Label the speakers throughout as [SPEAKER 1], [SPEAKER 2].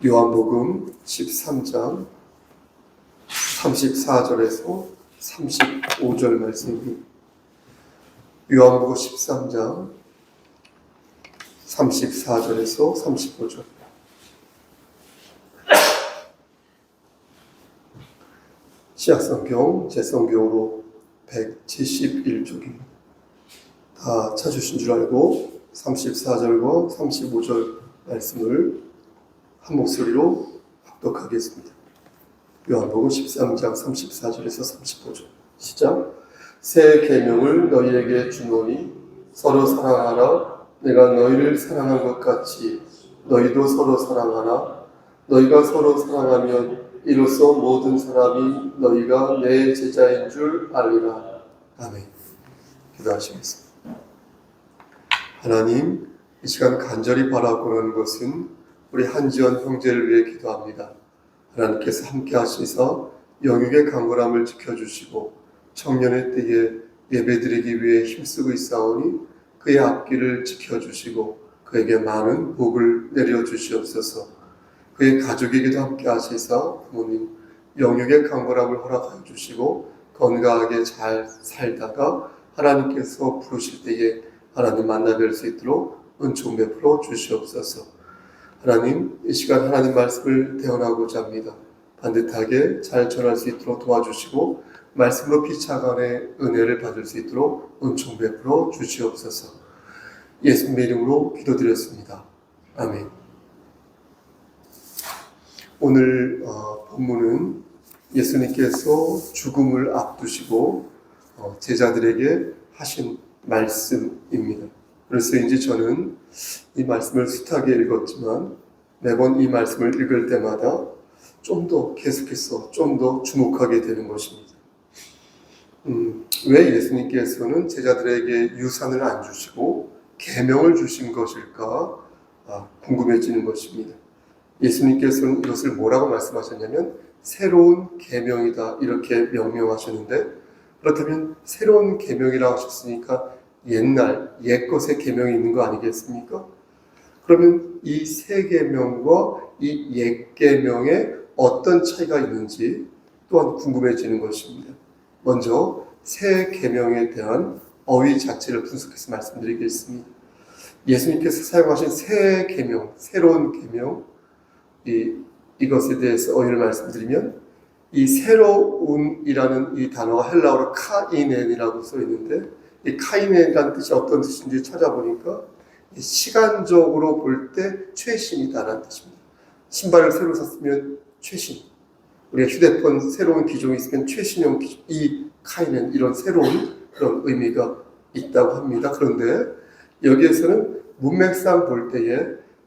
[SPEAKER 1] 요한복음 13장 34절에서 35절 말씀입니다. 요한복음 13장 34절에서 35절. 신약성경 제 성경으로 171쪽입니다. 다 찾으신 줄 알고 34절과 35절 말씀을 한 목소리로 합독하겠습니다. 요한복음 13장 34절에서 35절 시작. 새 계명을 너희에게 주노니 서로 사랑하라. 내가 너희를 사랑한 것 같이 너희도 서로 사랑하라. 너희가 서로 사랑하면 이로써 모든 사람이 너희가 내 제자인 줄 알리라. 아멘. 기도하시겠습니다. 하나님, 이 시간 간절히 바라고는 것은 우리 한지원 형제를 위해 기도합니다. 하나님께서 함께 하시사 영육의 강건함을 지켜주시고 청년의 때에 예배드리기 위해 힘쓰고 있사오니 그의 앞길을 지켜주시고 그에게 많은 복을 내려주시옵소서. 그의 가족에게도 함께 하시사 부모님 영육의 강건함을 허락하여 주시고 건강하게 잘 살다가 하나님께서 부르실 때에 하나님 만나 뵐 수 있도록 은총 베풀어 주시옵소서. 하나님, 이 시간 하나님 말씀을 대언하고자 합니다. 반듯하게 잘 전할 수 있도록 도와주시고 말씀으로 피차간의 은혜를 받을 수 있도록 은총 베풀어 주시옵소서. 예수님의 이름으로 기도드렸습니다. 아멘. 오늘 본문은 예수님께서 죽음을 앞두시고 제자들에게 하신 말씀입니다. 그래서인지 저는 이 말씀을 숱하게 읽었지만 매번 이 말씀을 읽을 때마다 좀 더 계속해서 좀 더 주목하게 되는 것입니다. 왜 예수님께서는 제자들에게 유산을 안 주시고 계명을 주신 것일까 궁금해지는 것입니다. 예수님께서는 이것을 뭐라고 말씀하셨냐면 새로운 계명이다 이렇게 명명하셨는데, 그렇다면 새로운 계명이라고 하셨으니까 옛것의 계명이 있는 거 아니겠습니까? 그러면 이 새 계명과 이 옛 계명에 어떤 차이가 있는지 또한 궁금해지는 것입니다. 먼저 새 계명에 대한 어휘 자체를 분석해서 말씀드리겠습니다. 예수님께서 사용하신 새 계명, 새로운 계명, 이것에 대해서 어휘를 말씀드리면 이 새로운이라는 이 단어가 헬라어로 카이넨이라고 써 있는데, 이 카이넨이라는 뜻이 어떤 뜻인지 찾아보니까 시간적으로 볼 때 최신이다라는 뜻입니다. 신발을 새로 샀으면 최신, 우리가 휴대폰 새로운 기종이 있으면 최신형 기종, 이 카이넨, 이런 새로운 그런 의미가 있다고 합니다. 그런데 여기에서는 문맥상 볼 때에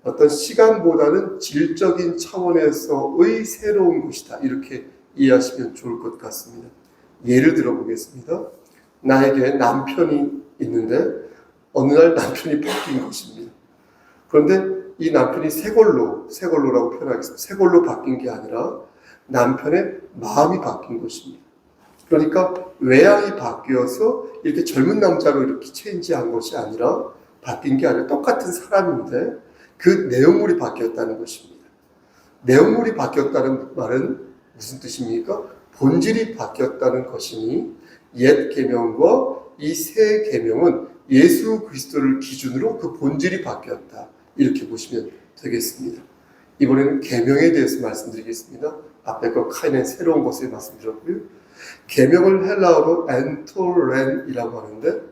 [SPEAKER 1] 어떤 시간보다는 질적인 차원에서의 새로운 것이다 이렇게 이해하시면 좋을 것 같습니다. 예를 들어 보겠습니다. 나에게 남편이 있는데 어느 날 남편이 바뀐 것입니다. 그런데 이 남편이 새걸로라고 표현하겠습니다. 새걸로 바뀐 게 아니라 남편의 마음이 바뀐 것입니다. 그러니까 외양이 바뀌어서 이렇게 젊은 남자로 이렇게 체인지한 것이 아니라, 바뀐 게 아니라 똑같은 사람인데 그 내용물이 바뀌었다는 것입니다. 내용물이 바뀌었다는 말은 무슨 뜻입니까? 본질이 바뀌었다는 것이니 옛 계명과 이 새 계명은 예수 그리스도를 기준으로 그 본질이 바뀌었다 이렇게 보시면 되겠습니다. 이번에는 계명에 대해서 말씀드리겠습니다. 앞에 거 카이넨 새로운 것을 말씀드렸고요. 계명을 헬라어로 엔톨렌이라고 하는데,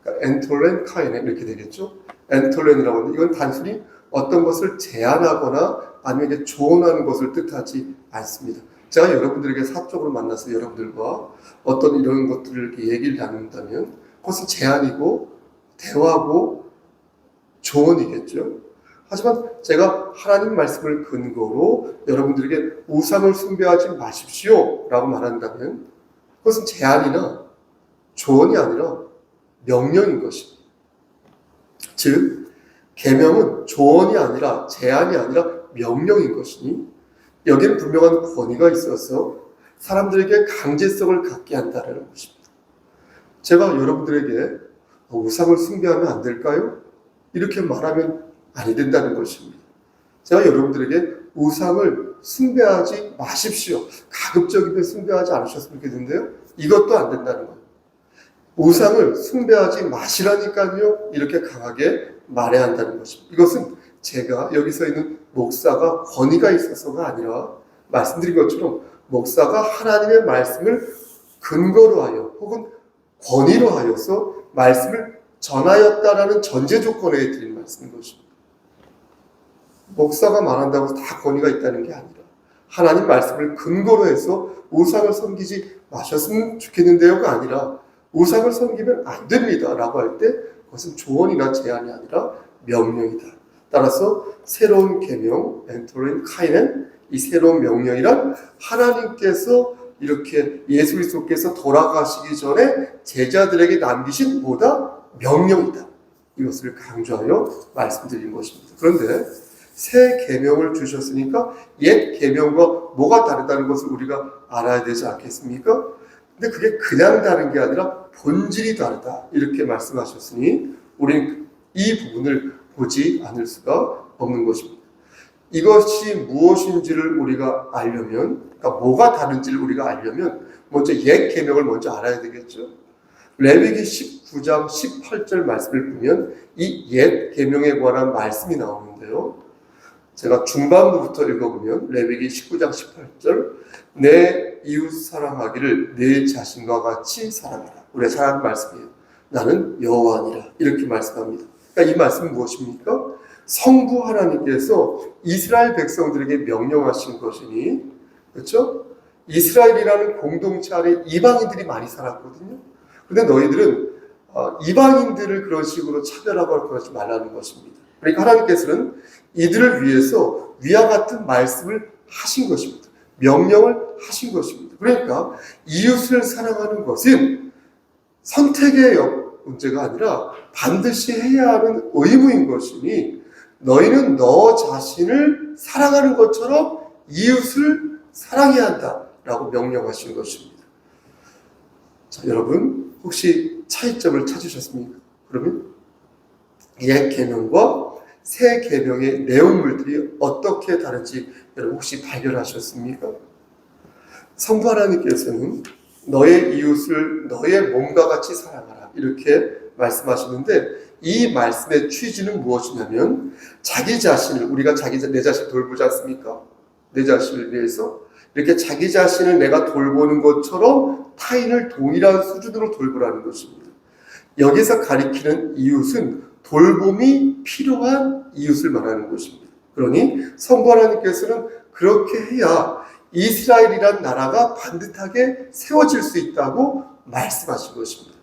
[SPEAKER 1] 그러니까 엔톨렌 카이넨 이렇게 되겠죠. 엔톨렌이라고 하는데 이건 단순히 어떤 것을 제안하거나 아니면 조언하는 것을 뜻하지 않습니다. 제가 여러분들에게 사적으로 만나서 여러분들과 어떤 이런 것들을 이렇게 얘기를 나눈다면 그것은 제안이고 대화고 조언이겠죠. 하지만 제가 하나님 말씀을 근거로 여러분들에게 우상을 숭배하지 마십시오 라고 말한다면 그것은 제안이나 조언이 아니라 명령인 것입니다. 즉 계명은 조언이 아니라 제안이 아니라 명령인 것이니 여기는 분명한 권위가 있어서 사람들에게 강제성을 갖게 한다는 것입니다. 제가 여러분들에게 우상을 숭배하면 안 될까요? 이렇게 말하면 아니 된다는 것입니다. 제가 여러분들에게 우상을 숭배하지 마십시오. 가급적이면 숭배하지 않으셨으면 좋겠는데요. 이것도 안 된다는 거예요. 우상을 숭배하지 마시라니까요. 이렇게 강하게 말해야 한다는 것입니다. 이것은 제가 여기서 있는 목사가 권위가 있어서가 아니라 말씀드린 것처럼 목사가 하나님의 말씀을 근거로 하여 혹은 권위로 하여서 말씀을 전하였다라는 전제 조건에 드린 말씀인 것입니다. 목사가 말한다고 다 권위가 있다는 게 아니라 하나님 말씀을 근거로 해서 우상을 섬기지 마셨으면 좋겠는데요가 아니라 우상을 섬기면 안 됩니다 라고 할 때 그것은 조언이나 제안이 아니라 명령이다. 따라서 새로운 계명, 엔토린 카이넨, 이 새로운 명령이란 하나님께서 이렇게 예수 그리스도께서 돌아가시기 전에 제자들에게 남기신 뭐다? 명령이다. 이것을 강조하여 말씀드린 것입니다. 그런데 새 계명을 주셨으니까 옛 계명과 뭐가 다르다는 것을 우리가 알아야 되지 않겠습니까? 근데 그게 그냥 다른 게 아니라 본질이 다르다. 이렇게 말씀하셨으니 우리는 이 부분을 보지 않을 수가 없는 것입니다. 이것이 무엇인지를 우리가 알려면, 그러니까 뭐가 다른지를 우리가 알려면 먼저 옛 계명을 먼저 알아야 되겠죠. 레위기 19장 18절 말씀을 보면 이 옛 계명에 관한 말씀이 나오는데요. 제가 중반부부터 읽어보면 레위기 19장 18절 내 이웃 사랑하기를 내 자신과 같이 사랑하라. 우리가 잘 아는 말씀이에요. 나는 여호와니라. 이렇게 말씀합니다. 그러니까 이 말씀은 무엇입니까? 성부 하나님께서 이스라엘 백성들에게 명령하신 것이니, 그렇죠? 이스라엘이라는 공동체 안에 이방인들이 많이 살았거든요. 근데 너희들은 이방인들을 그런 식으로 차별하고 그러지 말라는 것입니다. 그러니까 하나님께서는 이들을 위해서 위와 같은 말씀을 하신 것입니다. 명령을 하신 것입니다. 그러니까 이웃을 사랑하는 것은 선택의 문제가 아니라 반드시 해야 하는 의무인 것이니 너희는 너 자신을 사랑하는 것처럼 이웃을 사랑해야 한다라고 명령하신 것입니다. 자, 여러분 혹시 차이점을 찾으셨습니까? 그러면 옛 계명과 새 계명의 내용물들이 어떻게 다른지 여러분 혹시 발견하셨습니까? 성부 하나님께서는 너의 이웃을 너의 몸과 같이 사랑하라 이렇게 말씀하시는데 이 말씀의 취지는 무엇이냐면 자기 자신을 우리가 내 자신 돌보지 않습니까? 내 자신을 위해서 이렇게 자기 자신을 내가 돌보는 것처럼 타인을 동일한 수준으로 돌보라는 것입니다. 여기서 가리키는 이웃은 돌봄이 필요한 이웃을 말하는 것입니다. 그러니 성부 하나님께서는 그렇게 해야 이스라엘이란 나라가 반듯하게 세워질 수 있다고 말씀하신 것입니다.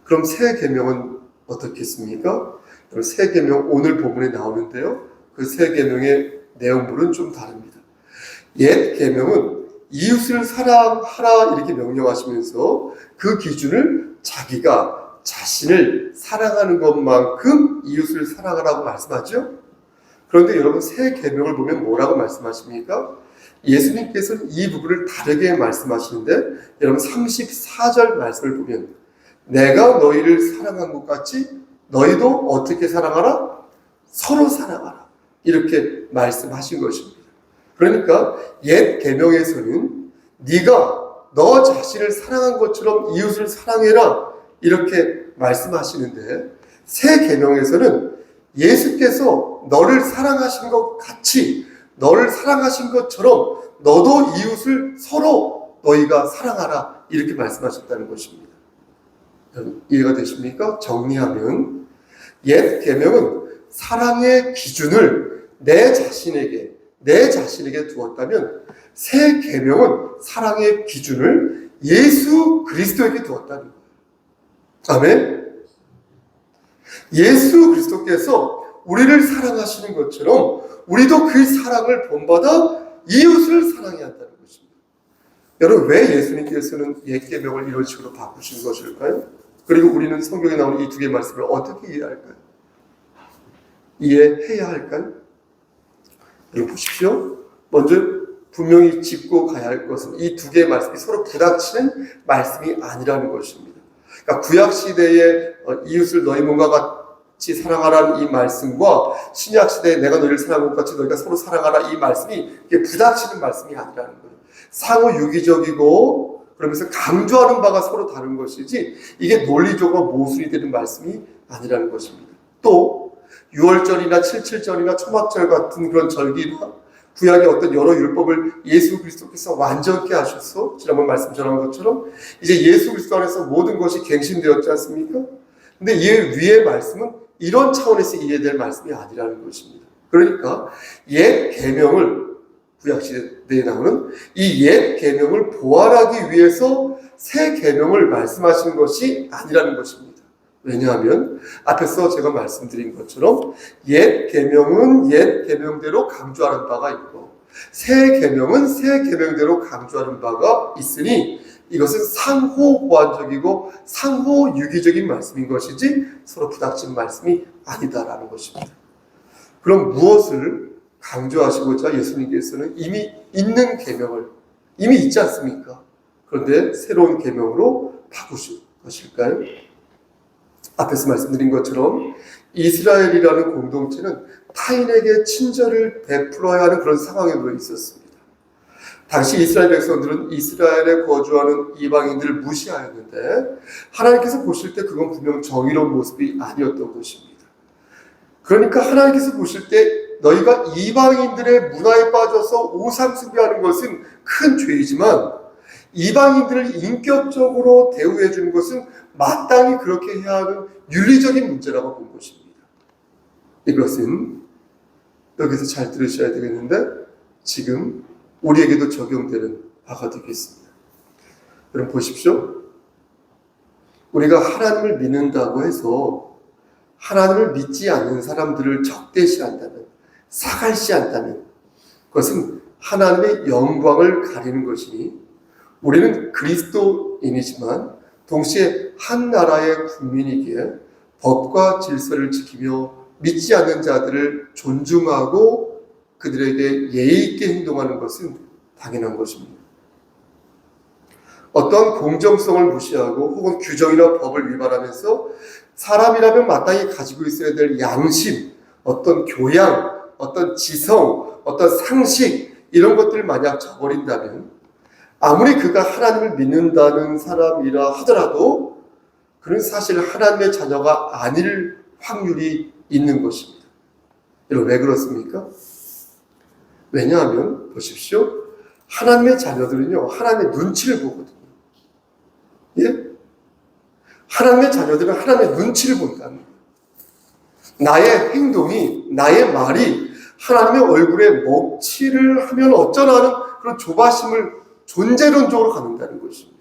[SPEAKER 1] 그럼 새 계명은 어떻겠습니까? 새 계명 오늘 본문에 나오는데요. 그 새 계명의 내용물은 좀 다릅니다. 옛 계명은 이웃을 사랑하라 이렇게 명령하시면서 그 기준을 자기가 자신을 사랑하는 것만큼 이웃을 사랑하라고 말씀하죠. 그런데 여러분 새 계명을 보면 뭐라고 말씀하십니까? 예수님께서는 이 부분을 다르게 말씀하시는데 여러분 34절 말씀을 보면 내가 너희를 사랑한 것 같이 너희도 어떻게 사랑하라? 서로 사랑하라. 이렇게 말씀하신 것입니다. 그러니까 옛 계명에서는 네가 너 자신을 사랑한 것처럼 이웃을 사랑해라 이렇게 말씀하시는데 새 계명에서는 예수께서 너를 사랑하신 것 같이 너를 사랑하신 것처럼 너도 이웃을 서로 너희가 사랑하라 이렇게 말씀하셨다는 것입니다. 이해가 되십니까? 정리하면 옛 계명은 사랑의 기준을 내 자신에게 두었다면 새 계명은 사랑의 기준을 예수 그리스도에게 두었다는 거예요. 아멘. 예수 그리스도께서 우리를 사랑하시는 것처럼 우리도 그 사랑을 본받아 이웃을 사랑해야 한다는 것입니다. 여러분 왜 예수님께서는 옛 계명을 이런 식으로 바꾸신 것일까요? 그리고 우리는 성경에 나오는 이 두 개의 말씀을 어떻게 이해할까요? 이해해야 할까요? 여러분 보십시오. 먼저 분명히 짚고 가야 할 것은 이 두 개의 말씀이 서로 부닥치는 말씀이 아니라는 것입니다. 그러니까 구약 시대에 이웃을 너희 몸과 같이 사랑하라는 이 말씀과 신약시대에 내가 너희를 사랑한 것 같이 너희가 서로 사랑하라 이 말씀이 이게 부닥치는 말씀이 아니라는 거예요. 상호 유기적이고 그러면서 강조하는 바가 서로 다른 것이지 이게 논리적으로 모순이 되는 말씀이 아니라는 것입니다. 또 6월절이나 77절이나 초막절 같은 그런 절기나 구약의 어떤 여러 율법을 예수 그리스도께서 완전케 하셔서 지난번 말씀 전한 것처럼 이제 예수 그리스도 안에서 모든 것이 갱신되었지 않습니까? 근데 이 위의 말씀은 이런 차원에서 이해될 말씀이 아니라는 것입니다. 그러니까 옛 계명을 구약시대에 나오는 이 옛 계명을 보완하기 위해서 새 계명을 말씀하시는 것이 아니라는 것입니다. 왜냐하면 앞에서 제가 말씀드린 것처럼 옛 계명은 옛 계명대로 강조하는 바가 있고 새 계명은 새 계명대로 강조하는 바가 있으니 이것은 상호 보완적이고 상호 유기적인 말씀인 것이지 서로 부닥친 말씀이 아니다라는 것입니다. 그럼 무엇을 강조하시고자 예수님께서는 이미 있는 계명을 이미 있지 않습니까? 그런데 새로운 계명으로 바꾸실 것일까요? 앞에서 말씀드린 것처럼 이스라엘이라는 공동체는 타인에게 친절을 베풀어야 하는 그런 상황에 놓여 있었습니다. 당시 이스라엘 백성들은 이스라엘에 거주하는 이방인들을 무시하였는데 하나님께서 보실 때 그건 분명 정의로운 모습이 아니었던 것입니다. 그러니까 하나님께서 보실 때 너희가 이방인들의 문화에 빠져서 오상숭배하는 것은 큰 죄이지만 이방인들을 인격적으로 대우해 주는 것은 마땅히 그렇게 해야 하는 윤리적인 문제라고 본 것입니다. 이것은 여기서 잘 들으셔야 되겠는데 지금 우리에게도 적용되는 바가 되겠습니다. 여러분 보십시오. 우리가 하나님을 믿는다고 해서 하나님을 믿지 않는 사람들을 적대시한다면 사갈시한다면 그것은 하나님의 영광을 가리는 것이니 우리는 그리스도인이지만 동시에 한 나라의 국민이기에 법과 질서를 지키며 믿지 않는 자들을 존중하고 그들에게 예의 있게 행동하는 것은 당연한 것입니다. 어떤 공정성을 무시하고 혹은 규정이나 법을 위반하면서 사람이라면 마땅히 가지고 있어야 될 양심, 어떤 교양, 어떤 지성, 어떤 상식 이런 것들을 만약 저버린다면 아무리 그가 하나님을 믿는다는 사람이라 하더라도 그는 사실 하나님의 자녀가 아닐 확률이 있는 것입니다. 여러분 왜 그렇습니까? 왜냐하면 보십시오. 하나님의 자녀들은요. 하나님의 눈치를 보거든요. 예? 하나님의 자녀들은 하나님의 눈치를 본다는 거예요. 나의 행동이, 나의 말이 하나님의 얼굴에 먹칠을 하면 어쩌나 하는 그런 조바심을 존재론적으로 갖는다는 것입니다.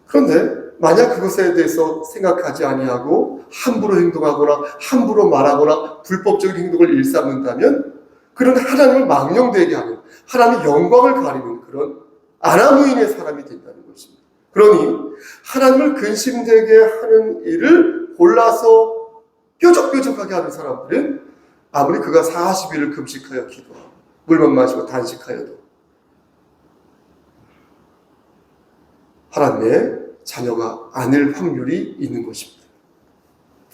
[SPEAKER 1] 그런데 만약 그것에 대해서 생각하지 아니하고 함부로 행동하거나 함부로 말하거나 불법적인 행동을 일삼는다면 그런 하나님을 망령되게 하는 하나님의 영광을 가리는 그런 아나무인의 사람이 된다는 것입니다. 그러니 하나님을 근심되게 하는 일을 골라서 뾰족뾰족하게 하는 사람들은 아무리 그가 40일을 금식하여 기도하고 물만 마시고 단식하여도 하나님의 자녀가 아닐 확률이 있는 것입니다.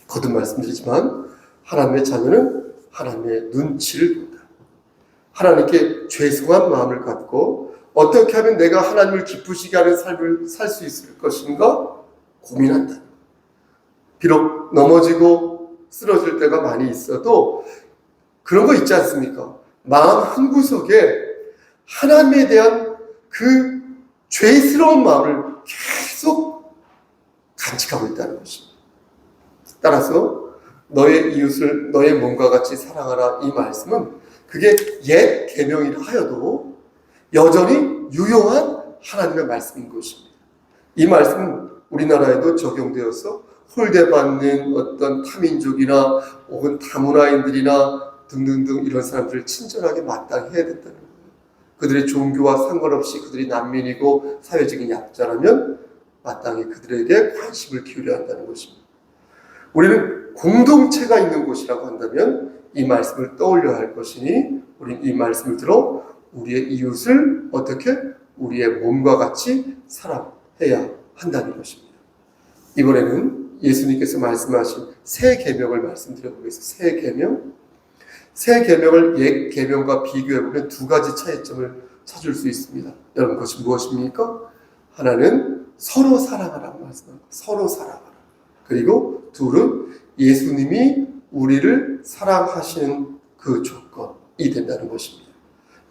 [SPEAKER 1] 거듭 말씀드리지만 하나님의 자녀는 하나님의 눈치를 본다. 하나님께 죄송한 마음을 갖고 어떻게 하면 내가 하나님을 기쁘시게 하는 삶을 살 수 있을 것인가 고민한다. 비록 넘어지고 쓰러질 때가 많이 있어도 그런 거 있지 않습니까? 마음 한구석에 하나님에 대한 그 죄스러운 마음을 계속 간직하고 있다는 것입니다. 따라서 너의 이웃을 너의 몸과 같이 사랑하라 이 말씀은 그게 옛 계명이라 하여도 여전히 유용한 하나님의 말씀인 것입니다. 이 말씀은 우리나라에도 적용되어서 홀대받는 어떤 타민족이나 혹은 다문화인들이나 등등등 이런 사람들을 친절하게 마땅히 해야 된다는 거예요. 그들의 종교와 상관없이 그들이 난민이고 사회적인 약자라면 마땅히 그들에게 관심을 기울여야 한다는 것입니다. 우리는 공동체가 있는 곳이라고 한다면 이 말씀을 떠올려야 할 것이니 우리는 이 말씀을 들어 우리의 이웃을 어떻게 우리의 몸과 같이 사랑해야 한다는 것입니다. 이번에는 예수님께서 말씀하신 새 계명을 말씀드려 보겠습니다. 새 계명. 새 계명을 옛 계명과 비교해 보면 두 가지 차이점을 찾을 수 있습니다. 여러분, 그것이 무엇입니까? 하나는 서로 사랑하라고 말씀합니다. 서로 사랑하라. 그리고 둘은 예수님이 우리를 사랑하시는 그 조건이 된다는 것입니다.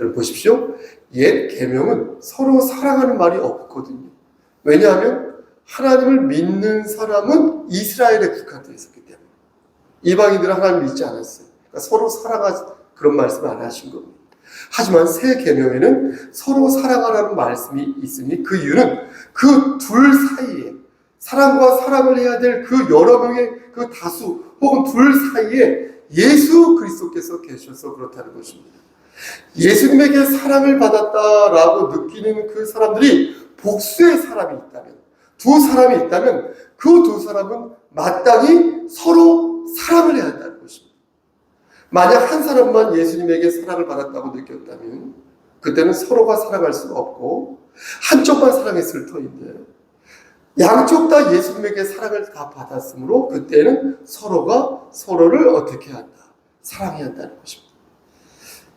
[SPEAKER 1] 여러분 보십시오. 옛 계명은 서로 사랑하는 말이 없거든요. 왜냐하면 하나님을 믿는 사람은 이스라엘에 국한되어 있었기 때문에 이방인들은 하나님을 믿지 않았어요. 그러니까 서로 사랑하지 그런 말씀을 안 하신 겁니다. 하지만 새 계명에는 서로 사랑하라는 말씀이 있으니 그 이유는 그 둘 사이에 사랑과 사랑을 해야 될 그 여러 명의 그 다수 혹은 둘 사이에 예수 그리스도께서 계셔서 그렇다는 것입니다. 예수님에게 사랑을 받았다라고 느끼는 그 사람들이 복수의 사람이 있다면, 두 사람이 있다면 그 두 사람은 마땅히 서로 사랑을 해야 한다는 것입니다. 만약 한 사람만 예수님에게 사랑을 받았다고 느꼈다면 그때는 서로가 사랑할 수가 없고 한쪽만 사랑했을 터인데 양쪽 다 예수님에게 사랑을 다 받았으므로 그때는 서로가 서로를 어떻게 한다? 사랑해야 한다는 것입니다.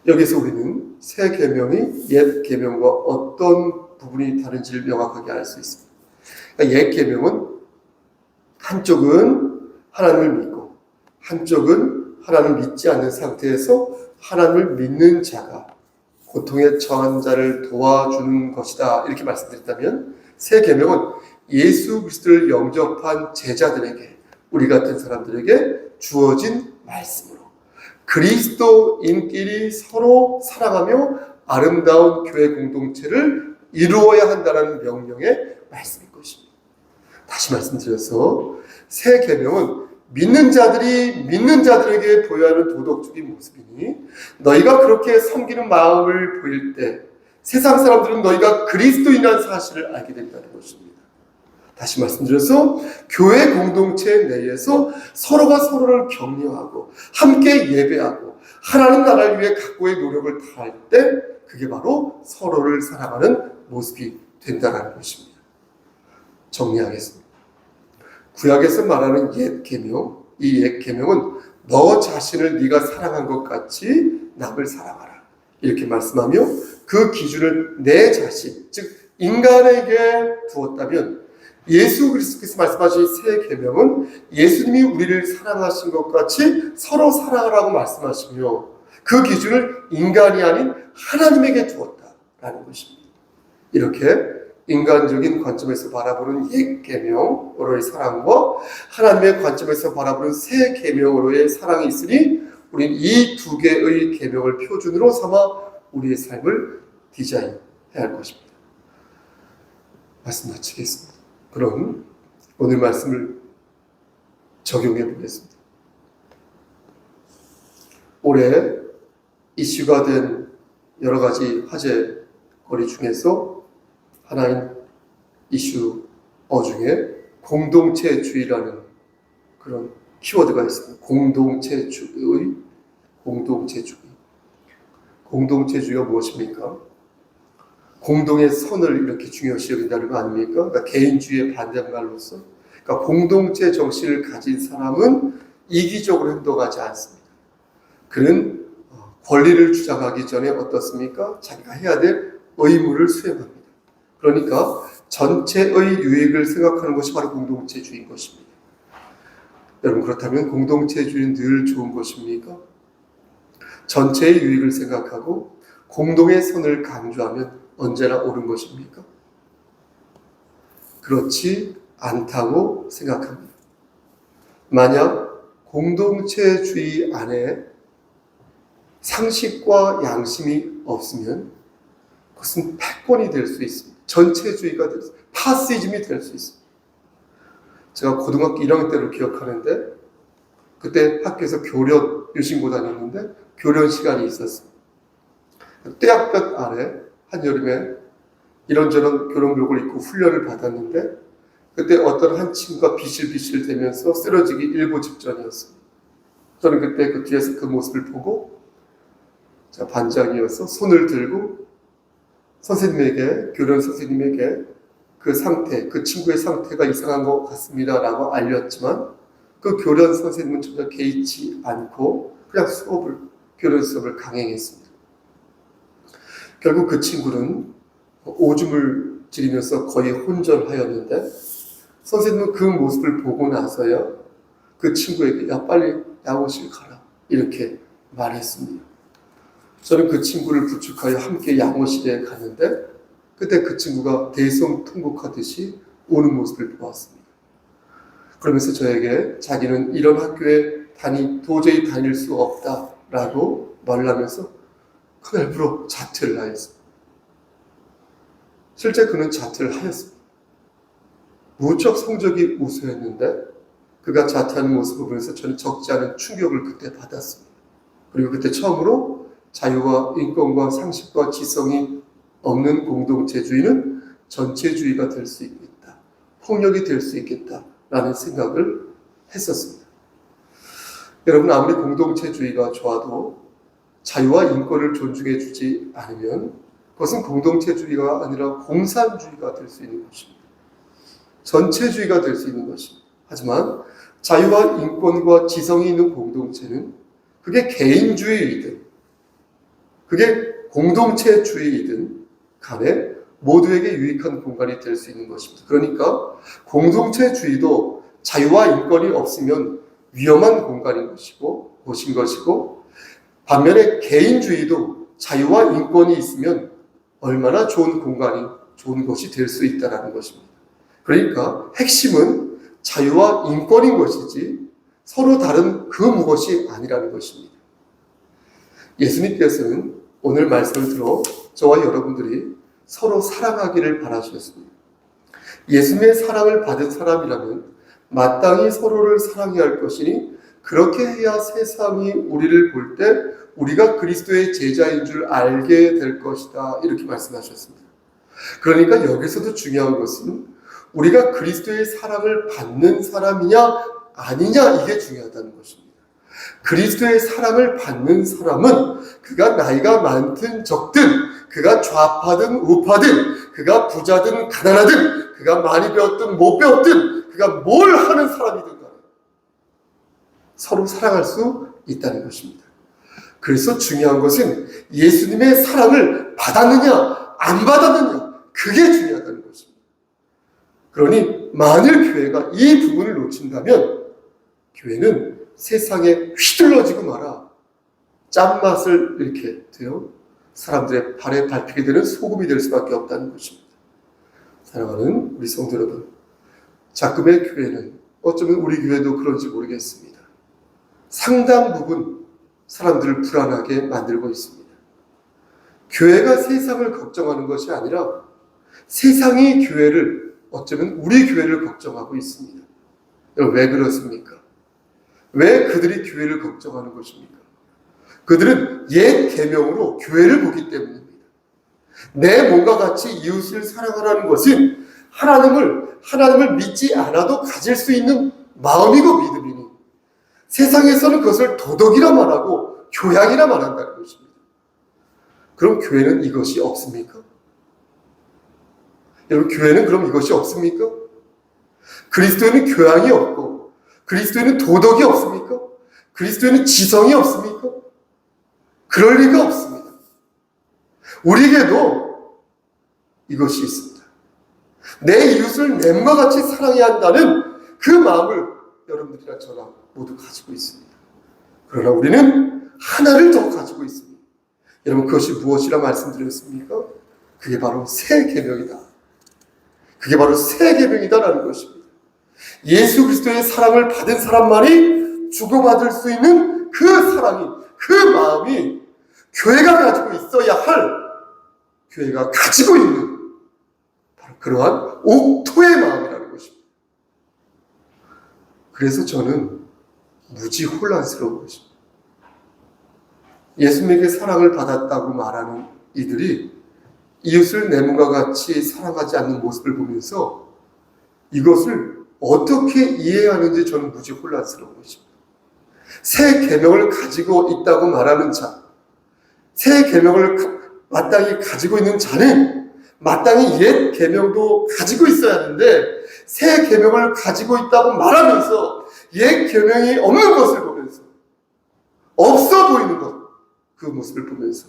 [SPEAKER 1] 여기서 우리는 새 계명이 옛 계명과 어떤 부분이 다른지를 명확하게 알 수 있습니다. 그러니까 옛 계명은 한쪽은 하나님을 믿고 한쪽은 하나님을 믿지 않는 상태에서 하나님을 믿는 자가 고통에 처한 자를 도와주는 것이다 이렇게 말씀드렸다면 새 계명은 예수 그리스도를 영접한 제자들에게 우리 같은 사람들에게 주어진 말씀으로 그리스도인끼리 서로 사랑하며 아름다운 교회 공동체를 이루어야 한다는 명령의 말씀인 것입니다. 다시 말씀드려서 새 계명은 믿는 자들이 믿는 자들에게 보여야 하는 도덕적인 모습이니 너희가 그렇게 섬기는 마음을 보일 때 세상 사람들은 너희가 그리스도인이라는 사실을 알게 된다는 것입니다. 다시 말씀드려서 교회 공동체 내에서 서로가 서로를 격려하고 함께 예배하고 하나님 나라를 위해 각고의 노력을 다할 때 그게 바로 서로를 사랑하는 모습이 된다는 것입니다. 정리하겠습니다. 구약에서 말하는 옛 계명, 이 옛 계명은 너 자신을 네가 사랑한 것 같이 남을 사랑하라 이렇게 말씀하며 그 기준을 내 자신, 즉 인간에게 두었다면 예수 그리스도께서 말씀하신 새 계명은 예수님이 우리를 사랑하신 것 같이 서로 사랑하라고 말씀하시며 그 기준을 인간이 아닌 하나님에게 두었다라는 것입니다. 이렇게 인간적인 관점에서 바라보는 옛 계명으로의 사랑과 하나님의 관점에서 바라보는 새 계명으로의 사랑이 있으니 우리는 이 두 개의 계명을 표준으로 삼아 우리의 삶을 디자인해야 할 것입니다. 말씀 마치겠습니다. 그럼 오늘 말씀을 적용해 보겠습니다. 올해 이슈가 된 여러 가지 화제거리 중에서 하나인 이슈 중에 공동체주의라는 그런 키워드가 있습니다. 공동체주의가 무엇입니까? 공동의 선을 이렇게 중요시 여긴다는 거 아닙니까? 그러니까 개인주의의 반대말로서 그러니까 공동체 정신을 가진 사람은 이기적으로 행동하지 않습니다. 그는 권리를 주장하기 전에 어떻습니까? 자기가 해야 될 의무를 수행합니다. 그러니까 전체의 유익을 생각하는 것이 바로 공동체주의인 것입니다. 여러분 그렇다면 공동체주의는 늘 좋은 것입니까? 전체의 유익을 생각하고 공동의 선을 강조하면 언제나 옳은 것입니까? 그렇지 않다고 생각합니다. 만약 공동체주의 안에 상식과 양심이 없으면 그것은 패권이 될 수 있습니다. 전체주의가 될 수 있습니다. 파시즘이 될 수 있습니다. 제가 고등학교 1학년 때를 기억하는데 그때 학교에서 교련 유신고 다녔는데 교련 시간이 있었습니다. 떼약볕 아래 한여름에 이런저런 교련복을 입고 훈련을 받았는데 그때 어떤 한 친구가 비실비실 대면서 쓰러지기 일보 직전이었습니다. 저는 그때 그 뒤에서 그 모습을 보고 제가 반장이어서 손을 들고 교련 선생님에게 그 상태, 그 친구의 상태가 이상한 것 같습니다라고 알렸지만 그 교련 선생님은 전혀 개의치 않고 그냥 교련 수업을 강행했습니다. 결국 그 친구는 오줌을 지리면서 거의 혼전하였는데 선생님은 그 모습을 보고 나서야 그 친구에게 야 빨리 양호실 가라 이렇게 말했습니다. 저는 그 친구를 부축하여 함께 양호실에 갔는데 그때 그 친구가 대성통곡하듯이 오는 모습을 보았습니다. 그러면서 저에게 자기는 이런 학교에 도저히 다닐 수 없다라고 말을 하면서 그날부로 자퇴를 하였습니다. 실제 그는 자퇴를 하였습니다. 무척 성적이 우수했는데 그가 자퇴하는 모습을 보면서 저는 적지 않은 충격을 그때 받았습니다. 그리고 그때 처음으로 자유와 인권과 상식과 지성이 없는 공동체주의는 전체주의가 될 수 있겠다. 폭력이 될 수 있겠다라는 생각을 했었습니다. 여러분, 아무리 공동체주의가 좋아도 자유와 인권을 존중해 주지 않으면 그것은 공동체주의가 아니라 공산주의가 될 수 있는 것입니다. 전체주의가 될 수 있는 것입니다. 하지만 자유와 인권과 지성이 있는 공동체는 그게 개인주의이든 그게 공동체주의이든 간에 모두에게 유익한 공간이 될 수 있는 것입니다. 그러니까 공동체주의도 자유와 인권이 없으면 위험한 공간인 것이고 반면에 개인주의도 자유와 인권이 있으면 얼마나 좋은 것이 될 수 있다는 것입니다. 그러니까 핵심은 자유와 인권인 것이지 서로 다른 그 무엇이 아니라는 것입니다. 예수님께서는 오늘 말씀을 들어 저와 여러분들이 서로 사랑하기를 바라셨습니다. 예수님의 사랑을 받은 사람이라면 마땅히 서로를 사랑해야 할 것이니 그렇게 해야 세상이 우리를 볼 때 우리가 그리스도의 제자인 줄 알게 될 것이다. 이렇게 말씀하셨습니다. 그러니까 여기서도 중요한 것은 우리가 그리스도의 사랑을 받는 사람이냐 아니냐 이게 중요하다는 것입니다. 그리스도의 사랑을 받는 사람은 그가 나이가 많든 적든 그가 좌파든 우파든 그가 부자든 가난하든 그가 많이 배웠든 못 배웠든 그가 뭘 하는 사람이든 간에 서로 사랑할 수 있다는 것입니다. 그래서 중요한 것은 예수님의 사랑을 받았느냐 안 받았느냐 그게 중요하다는 것입니다. 그러니 만일 교회가 이 부분을 놓친다면 교회는 세상에 휘둘러지고 말아 짠맛을 잃게 되어 사람들의 발에 밟히게 되는 소금이 될 수밖에 없다는 것입니다. 사랑하는 우리 성도 여러분, 작금의 교회는 어쩌면 우리 교회도 그런지 모르겠습니다. 상당 부분 사람들을 불안하게 만들고 있습니다. 교회가 세상을 걱정하는 것이 아니라 세상이 교회를 어쩌면 우리 교회를 걱정하고 있습니다. 여러분 왜 그렇습니까? 왜 그들이 교회를 걱정하는 것입니까? 그들은 옛 계명으로 교회를 보기 때문입니다. 내 몸과 같이 이웃을 사랑하라는 것은 하나님을 믿지 않아도 가질 수 있는 마음이고 믿음이니 세상에서는 그것을 도덕이라 말하고 교양이라 말한다는 것입니다. 그럼 교회는 이것이 없습니까? 여러분 교회는 그럼 이것이 없습니까? 그리스도에는 교양이 없고 그리스도에는 도덕이 없습니까? 그리스도에는 지성이 없습니까? 그럴 리가 없습니다. 우리에게도 이것이 있습니다. 내 이웃을 내 몸과 같이 사랑해야 한다는 그 마음을 여러분들이나 저나 모두 가지고 있습니다. 그러나 우리는 하나를 더 가지고 있습니다. 여러분 그것이 무엇이라 말씀드렸습니까? 그게 바로 새 계명이다. 그게 바로 새 계명이다라는 것입니다. 예수 그리스도의 사랑을 받은 사람만이 주고받을 수 있는 그 사랑이, 그 마음이 교회가 가지고 있어야 할, 교회가 가지고 있는 바로 그러한 옥토의 마음이라는 것입니다. 그래서 저는 무지 혼란스러운 것입니다. 예수님에게 사랑을 받았다고 말하는 이들이 이웃을 내 몸과 같이 사랑하지 않는 모습을 보면서 이것을 어떻게 이해하는지 저는 무지 혼란스러운 것입니다. 새 계명을 가지고 있다고 말하는 자, 새 계명을 마땅히 가지고 있는 자는 마땅히 옛 계명도 가지고 있어야 하는데 새 계명을 가지고 있다고 말하면서 옛 계명이 없는 것을 보면서, 없어 보이는 것, 그 모습을 보면서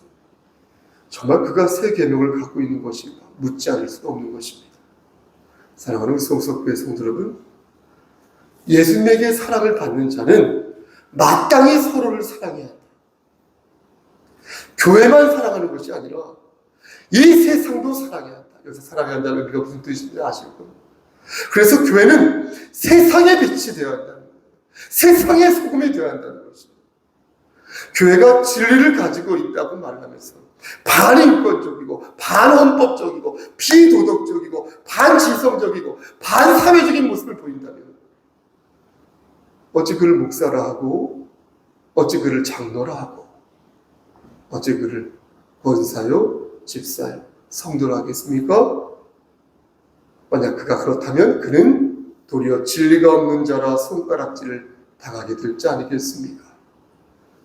[SPEAKER 1] 정말 그가 새 계명을 갖고 있는 것인가 묻지 않을 수가 없는 것입니다. 사랑하는 성석교회 성도 여러분, 예수님에게 사랑을 받는 자는 마땅히 서로를 사랑해야 한다. 교회만 사랑하는 것이 아니라 이 세상도 사랑해야 한다. 여기서 사랑해야 한다는 의미가 무슨 뜻인지 아실 겁니다. 그래서 교회는 세상의 빛이 되어야 한다는 거예요. 세상의 소금이 되어야 한다는 것입니다. 교회가 진리를 가지고 있다고 말하면서 반인권적이고 반헌법적이고 비도덕적이고 반지성적이고 반사회적인 모습을 보인다면 어찌 그를 목사라 하고, 어찌 그를 장로라 하고, 어찌 그를 권사요, 집사요, 성도라 하겠습니까? 만약 그가 그렇다면 그는 도리어 진리가 없는 자라 손가락질을 당하게 될 자 아니겠습니까?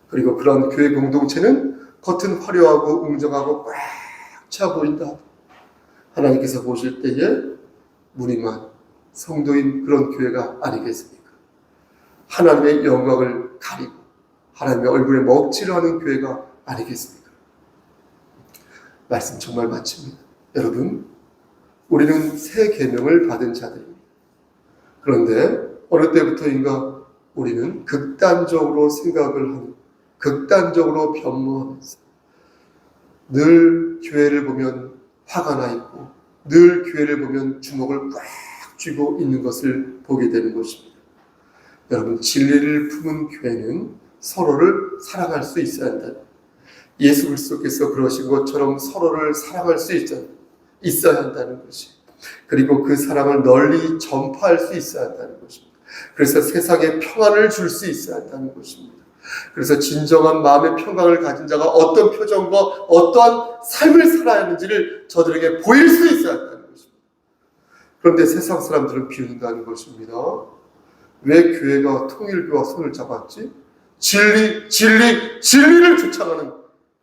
[SPEAKER 1] 그리고 그런 교회 공동체는 겉은 화려하고 웅장하고 꽉 차 보인다. 하나님께서 보실 때에 무늬만 성도인 그런 교회가 아니겠습니까? 하나님의 영광을 가리고 하나님의 얼굴에 먹칠하는 교회가 아니겠습니까? 말씀 정말 마칩니다. 여러분, 우리는 새 계명을 받은 자들입니다. 그런데 어느 때부터인가 우리는 극단적으로 생각을 하는, 극단적으로 변모하면서 늘 교회를 보면 화가 나 있고 늘 교회를 보면 주먹을 꽉 쥐고 있는 것을 보게 되는 것입니다. 여러분, 진리를 품은 교회는 서로를 사랑할 수 있어야 한다. 예수 그리스도께서 그러신 것처럼 서로를 사랑할 수 있어야 한다는 것이, 그리고 그 사랑을 널리 전파할 수 있어야 한다는 것입니다. 그래서 세상에 평안을 줄 수 있어야 한다는 것입니다. 그래서 진정한 마음의 평강을 가진 자가 어떤 표정과 어떠한 삶을 살아야 하는지를 저들에게 보일 수 있어야 한다는 것입니다. 그런데 세상 사람들은 비웃는다는 것입니다. 왜 교회가 통일교와 손을 잡았지? 진리를 주창하는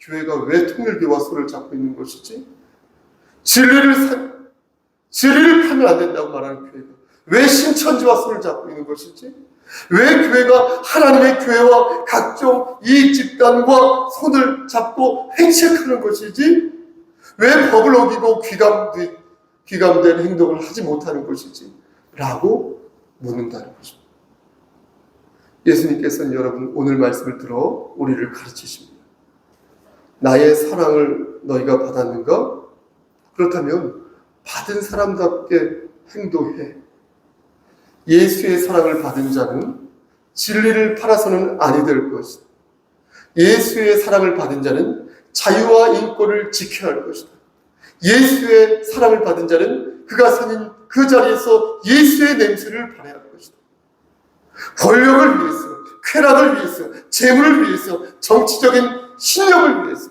[SPEAKER 1] 교회가 왜 통일교와 손을 잡고 있는 것이지? 진리를 파면 안 된다고 말하는 교회가 왜 신천지와 손을 잡고 있는 것이지? 왜 교회가 하나님의 교회와 각종 이익 집단과 손을 잡고 횡식하는 것이지? 왜 법을 어기고 귀감된 행동을 하지 못하는 것이지? 라고 묻는다는 것입니다. 예수님께서는 여러분 오늘 말씀을 들어 우리를 가르치십니다. 나의 사랑을 너희가 받았는가? 그렇다면 받은 사람답게 행동해. 예수의 사랑을 받은 자는 진리를 팔아서는 아니 될 것이다. 예수의 사랑을 받은 자는 자유와 인권을 지켜야 할 것이다. 예수의 사랑을 받은 자는 그가 서는 그 자리에서 예수의 냄새를 발해야 할 것이다. 권력을 위해서, 쾌락을 위해서, 재물을 위해서, 정치적인 신념을 위해서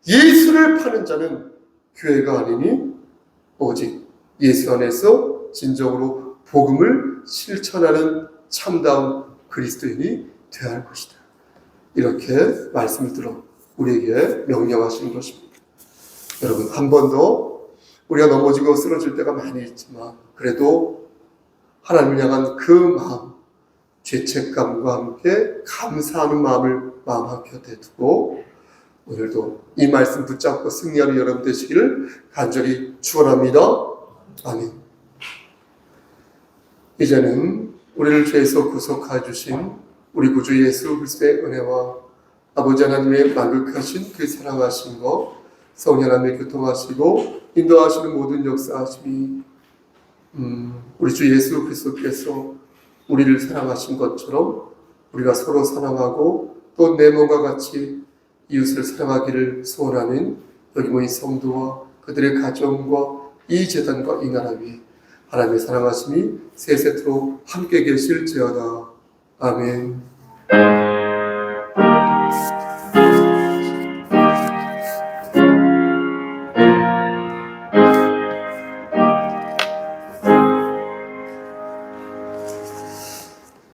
[SPEAKER 1] 예수를 파는 자는 교회가 아니니 오직 예수 안에서 진정으로 복음을 실천하는 참다운 그리스도인이 되어야 할 것이다. 이렇게 말씀을 들어 우리에게 명령하신 것입니다. 여러분, 한 번 더 우리가 넘어지고 쓰러질 때가 많이 있지만 그래도 하나님을 향한 그 마음, 죄책감과 함께 감사하는 마음을 마음 한켠에 두고 오늘도 이 말씀 붙잡고 승리하는 여러분 되시기를 간절히 축원합니다. 아멘. 이제는 우리를 죄에서 구속하여 주신 우리 구주 예수 그리스도의 은혜와 아버지 하나님의 만극하신 그 사랑하신 것, 성령 하나님의 교통하시고 인도하시는 모든 역사하심이 우리 주 예수 그리스도께서 우리를 사랑하신 것처럼 우리가 서로 사랑하고 또 내 몸과 같이 이웃을 사랑하기를 소원하는 여기 모인 성도와 그들의 가정과 이 재단과 이 나라 위에 하나님의 사랑하심이 세세토록 함께 계실지어다. 아멘.